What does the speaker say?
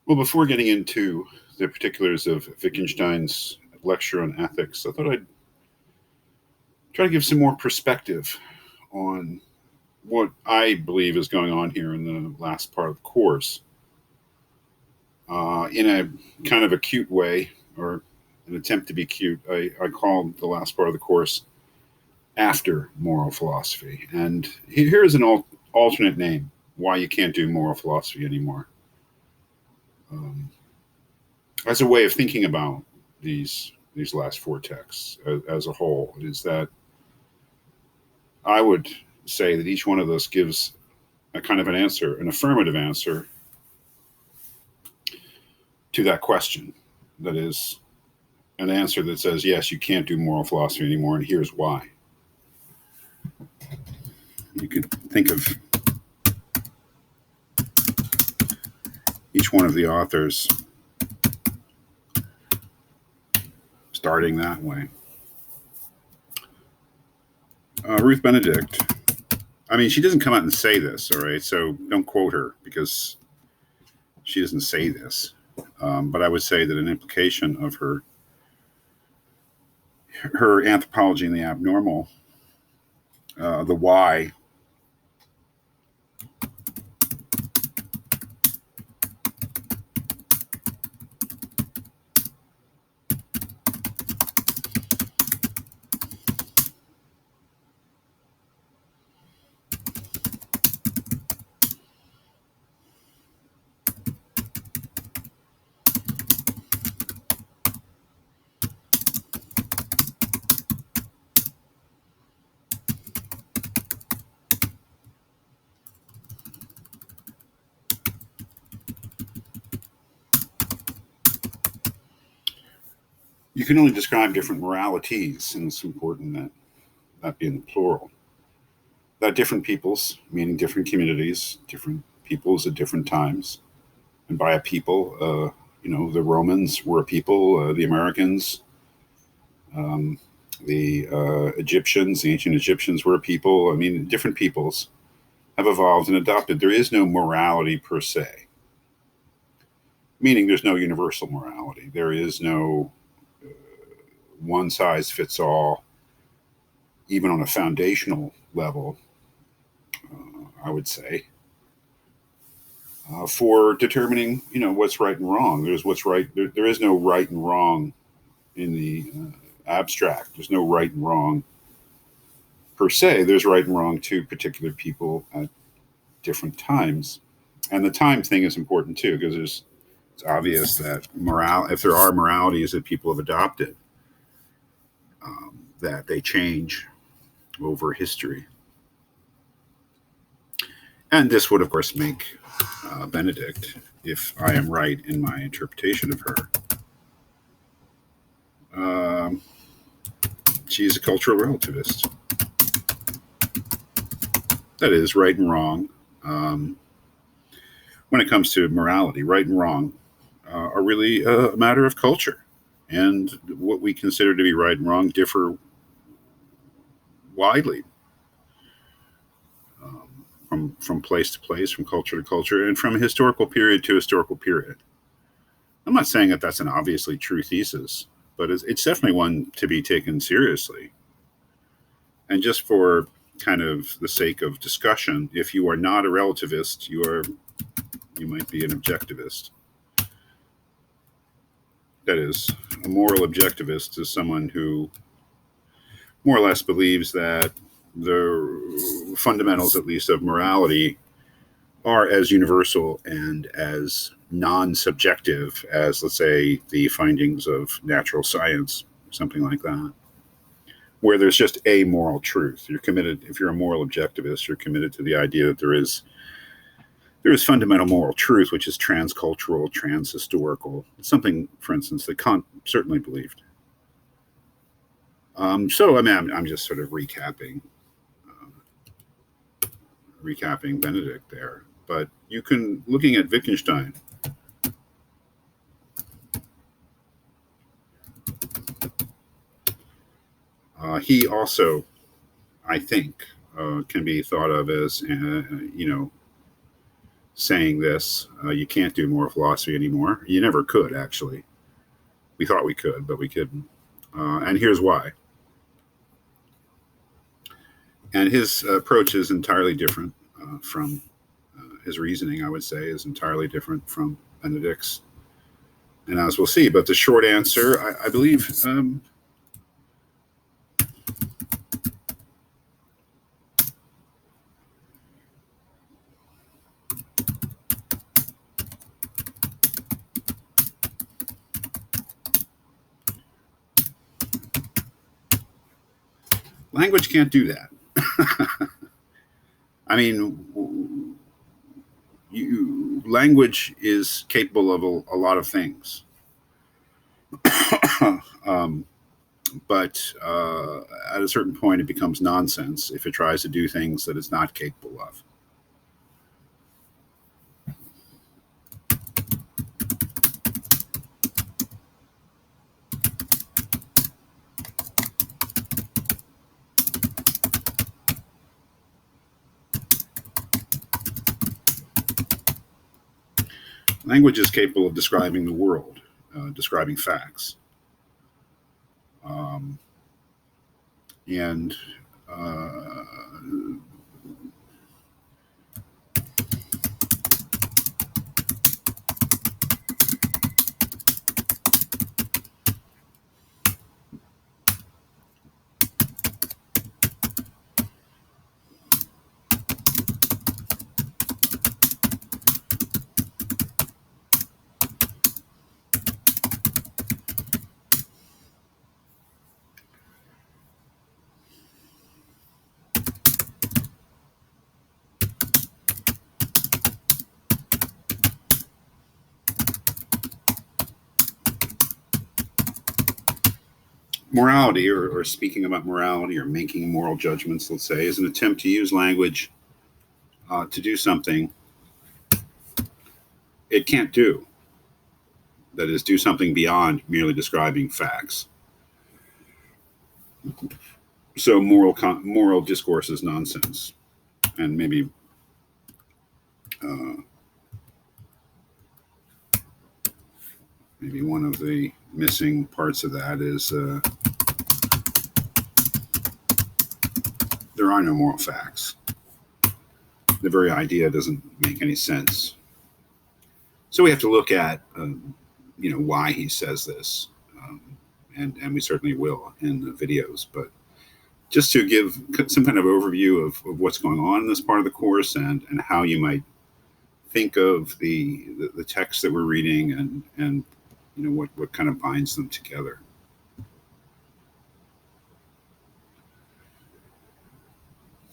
Well, before getting into the particulars of Wittgenstein's lecture on ethics, I thought I'd try to give some more perspective on what I believe is going on here in the last part of the course, in a kind of a cute way, or an attempt to be cute. I called the last part of the course After Moral Philosophy. And here's an alternate name, why you can't do moral philosophy anymore. As a way of thinking about these last four texts as a whole, is that I would say that each one of us gives a kind of an answer, an affirmative answer to that question. That is an answer that says, yes, you can't do moral philosophy anymore, and here's why. You could think of each one of the authors starting that way. Ruth Benedict, I mean, she doesn't come out and say this, all right? So don't quote her because she doesn't say this. But I would say that an implication of her Anthropology and the Abnormal, the why, you can only describe different moralities, and it's important that that be in the plural. That different peoples, meaning different communities, different peoples at different times. And by a people, the Romans were a people, the Americans, the Egyptians, the ancient Egyptians were a people. I mean, different peoples have evolved and adopted. There is no morality per se, meaning there's no universal morality. There is no one size fits all, even on a foundational level, I would say, for determining, what's right and wrong. There's what's right. There is no right and wrong in the abstract. There's no right and wrong per se. There's right and wrong to particular people at different times. And the time thing is important too, because it's obvious that if there are moralities that people have adopted, that they change over history. And this would, of course, make Benedict, if I am right in my interpretation of her, she's a cultural relativist. That is, right and wrong. When it comes to morality, right and wrong are really a matter of culture. And what we consider to be right and wrong differ widely from place to place, from culture to culture, and from historical period to historical period. I'm not saying that that's an obviously true thesis, but it's definitely one to be taken seriously. And just for kind of the sake of discussion, if you are not a relativist, you might be an objectivist. That is, a moral objectivist is someone who more or less believes that the fundamentals, at least, of morality are as universal and as non-subjective as, let's say, the findings of natural science, something like that, where there's just a moral truth. You're committed, if you're a moral objectivist, you're committed to the idea that there is fundamental moral truth, which is transcultural, transhistorical, something, for instance, that Kant certainly believed. So, I mean, I'm just sort of recapping Benedict there. But you can, looking at Wittgenstein, he also, I think, can be thought of as, saying this. You can't do moral philosophy anymore. You never could, actually. We thought we could, but we couldn't. And here's why. And his approach is entirely different from his reasoning, I would say, is entirely different from Benedict's. And as we'll see, but the short answer, I believe, language can't do that. I mean, language is capable of a lot of things. But at a certain point, it becomes nonsense if it tries to do things that it's not capable of. Language is capable of describing the world, describing facts. And morality, or speaking about morality, or making moral judgments, let's say, is an attempt to use language to do something it can't do. That is, do something beyond merely describing facts. So moral discourse is nonsense. And maybe maybe one of the missing parts of that is there are no moral facts. The very idea doesn't make any sense. So we have to look at why he says this, and we certainly will in the videos. But just to give some kind of overview of what's going on in this part of the course, and how you might think of the text that we're reading, and what kind of binds them together.